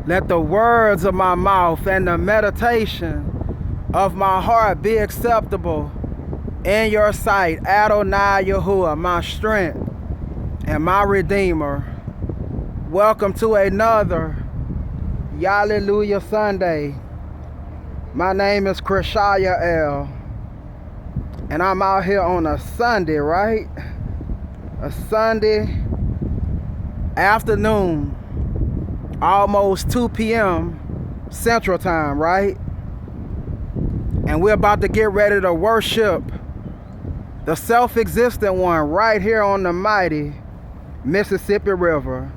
Let the words of my mouth and the meditation of my heart be acceptable in your sight, ADONIYAH, my strength and my redeemer. Welcome to another Hallelujah Sunday. My name is CRISHAYAH'EL, and I'm out here on a Sunday, right? A Sunday afternoon, almost 2 p.m. Central Time, right? And we're about to get ready to worship the self-existent one right here on the mighty Mississippi River.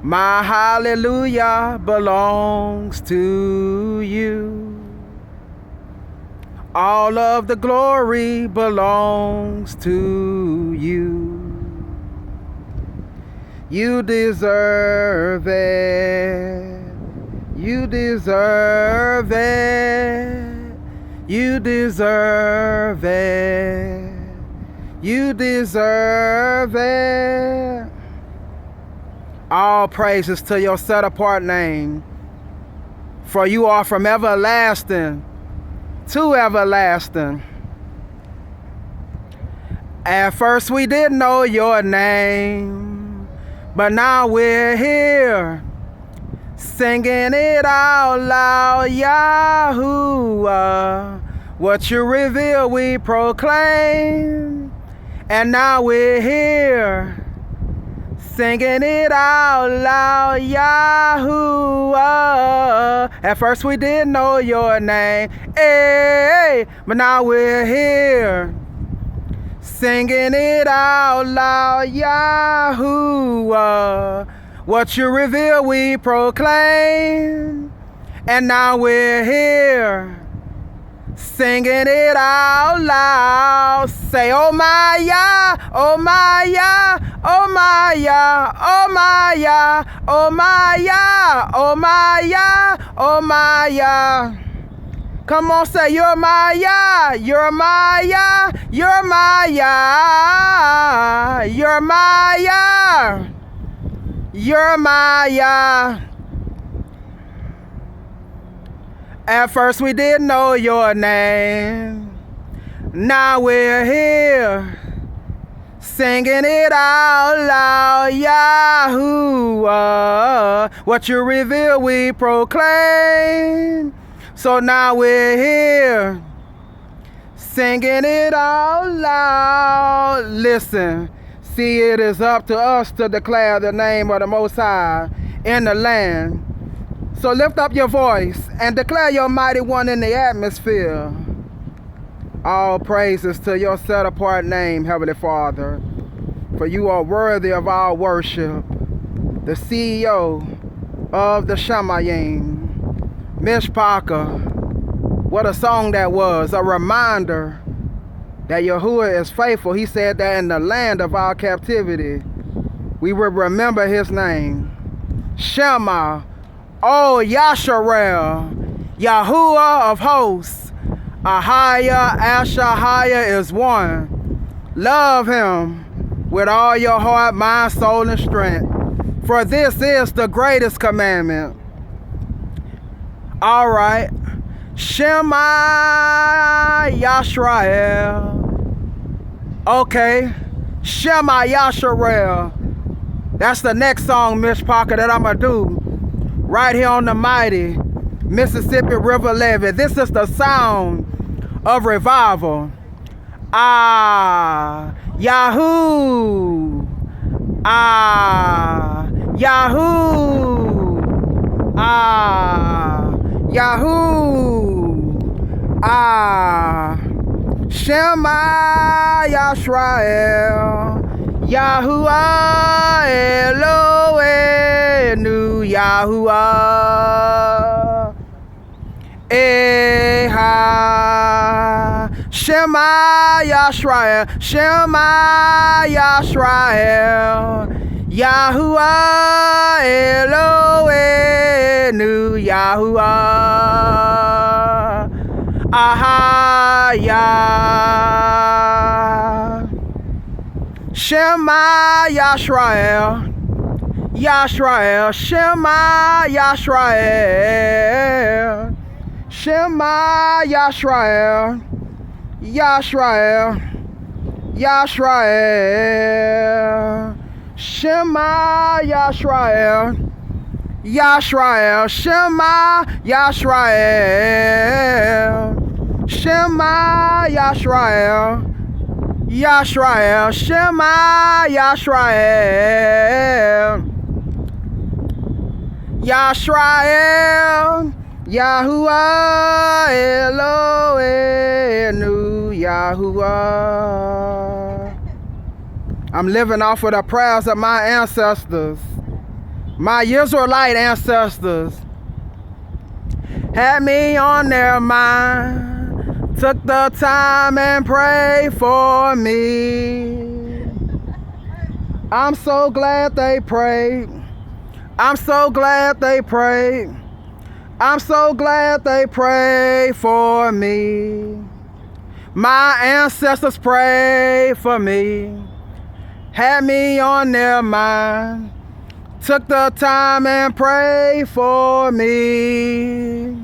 My hallelujah belongs to you. All of the glory belongs to you. You deserve it. You deserve it. You deserve it. You deserve it. All praises to your set-apart name, for you are from everlasting to everlasting. At first we didn't know your name, but now we're here, singing it out loud, Yahuwah. What you reveal we proclaim, and now we're here, singing it out loud, Yahuwah. At first we didn't know your name, hey, but now we're here, singing it out loud, Yahuwah. What you reveal we proclaim, and now we're here, singing it out loud. Say, oh my Yah, oh my Yah, oh my Yah, oh my Yah, oh my Yah, oh my Yah, oh my Yah. Come on, say, you're my Yah, you're my Yah, you're my Yah, you're my Yah, you're my Yah. At first we didn't know your name, now we're here, singing it out loud, Yahuwah. What you reveal we proclaim, so now we're here, singing it out loud. Listen, see, it is up to us to declare the name of the Most High in the land. So lift up your voice and declare your mighty one in the atmosphere. All praises to your set-apart name, Heavenly Father, for you are worthy of our worship. The CEO of the Shamayim, Mishpaka. What a song that was, a reminder that Yahuwah is faithful. He said that in the land of our captivity, we will remember his name. Shema, oh Yasharel, Yahuwah of hosts, Ahaya, Ashahaya is one. Love him with all your heart, mind, soul, and strength, for this is the greatest commandment. All right. Shema Yasharel. Okay. Shema Yasharel. That's the next song, Mishpaka, that I'm going to do right here on the mighty Mississippi River levee. This is the sound of revival. Ah, Yahoo. Ah, Yahoo. Ah, Yahoo. Ah, Shema Yasrael. Yahuwah Eloheinu, Yahuwah Eha. Shema Yasrael, Shema Yasrael. Yahuwah Eloheinu, Yahuwah Ahaya. Shema Yasrael, Yisrael, Shema Yisrael, Shema Yisrael, Yisrael, Yisrael, Shema Yisrael, Yisrael, Shema Yisrael, Shema Yisrael, Yisrael, Shema Yisrael, Yisrael, Yahuwah Eloheinu, Yahuwah. I'm living off of the prayers of my ancestors, my Israelite ancestors. Had me on their mind, took the time and prayed for me. I'm so glad they prayed. I'm so glad they prayed. I'm so glad they prayed for me. My ancestors prayed for me, had me on their mind, took the time and prayed for me.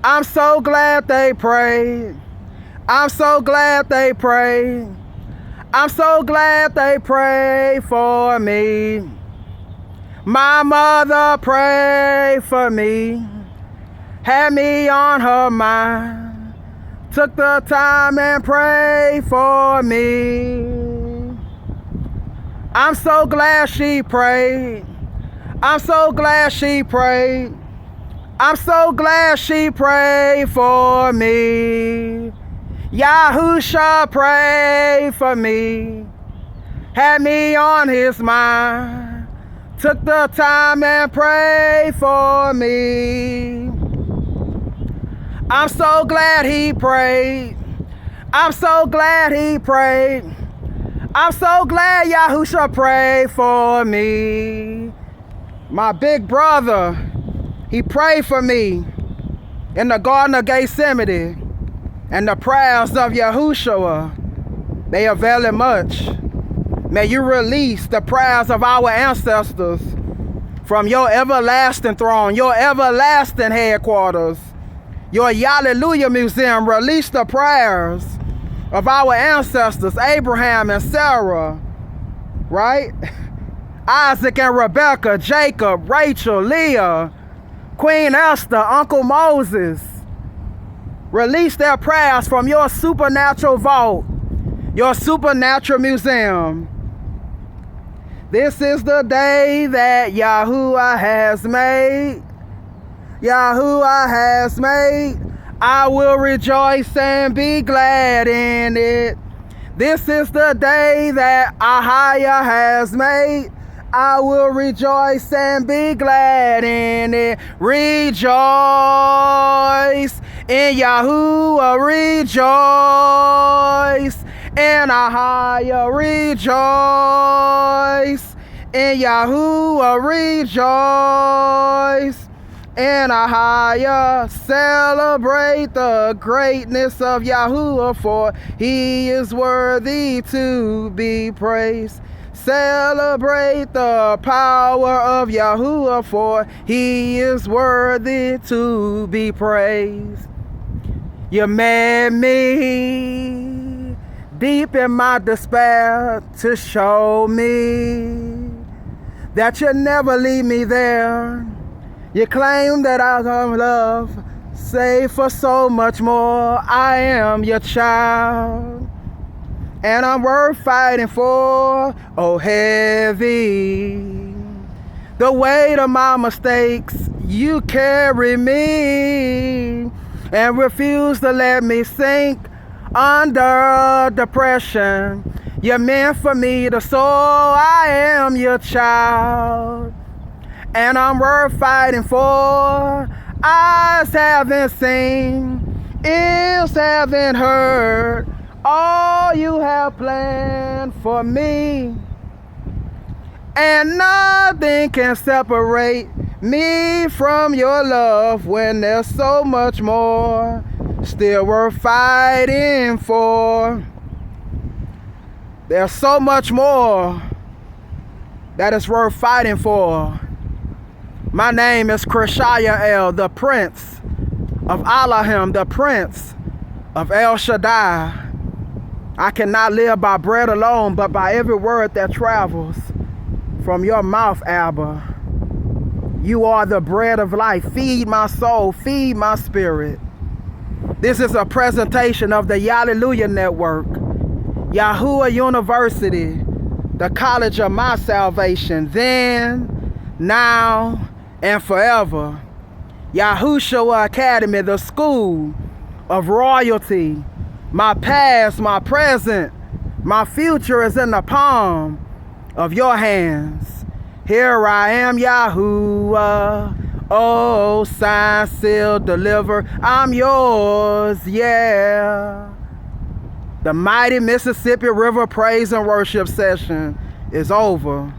I'm so glad they prayed. I'm so glad they prayed. I'm so glad they prayed for me. My mother prayed for me, had me on her mind, took the time and prayed for me. I'm so glad she prayed. I'm so glad she prayed. I'm so glad she prayed for me. Yahusha prayed for me, had me on his mind, took the time and prayed for me. I'm so glad he prayed. I'm so glad he prayed. I'm so glad Yahusha prayed for me. My big brother, he prayed for me in the Garden of Gethsemane, and the prayers of Yahushua, they avail much. May you release the prayers of our ancestors from your everlasting throne, your everlasting headquarters, your Hallelujah Museum. Release the prayers of our ancestors, Abraham and Sarah, right? Isaac and Rebekah, Jacob, Rachel, Leah, Queen Esther, Uncle Moses. Release their prayers from your supernatural vault, your supernatural museum. This is the day that Yahuwah has made. Yahuwah has made. I will rejoice and be glad in it. This is the day that Ahaya has made. I will rejoice and be glad in it. Rejoice in Yahuwah, rejoice in Ahaya, rejoice in Yahuwah, rejoice in Ahaya. Celebrate the greatness of Yahuwah, for he is worthy to be praised. Celebrate the power of Yahuwah, for he is worthy to be praised. You made me deep in my despair to show me that you never leave me there. You claim that I am love, save for so much more. I am your child, and I'm worth fighting for. Oh, heavy the weight of my mistakes, you carry me and refuse to let me sink under depression. You're meant for me to soar. I am your child, and I'm worth fighting for. Eyes haven't seen, ears haven't heard all you have planned for me, and nothing can separate me from your love when there's so much more still worth fighting for. There's so much more that is worth fighting for. My name is CRISHAYAH'EL, the Prince of Elohim, the Prince of El Shaddai. I cannot live by bread alone, but by every word that travels from your mouth, ABBA. You are the bread of life. Feed my soul, feed my spirit. This is a presentation of the Hallelujah Network, Yahuwah University, the college of my salvation, then, now, and forever. Yahushua Academy, the school of royalty. My past, my present, my future is in the palm of your hands. Here I am, Yahuwah. Oh, sign, seal, deliver. I'm yours, yeah. The mighty Mississippi River Praise and Worship session is over.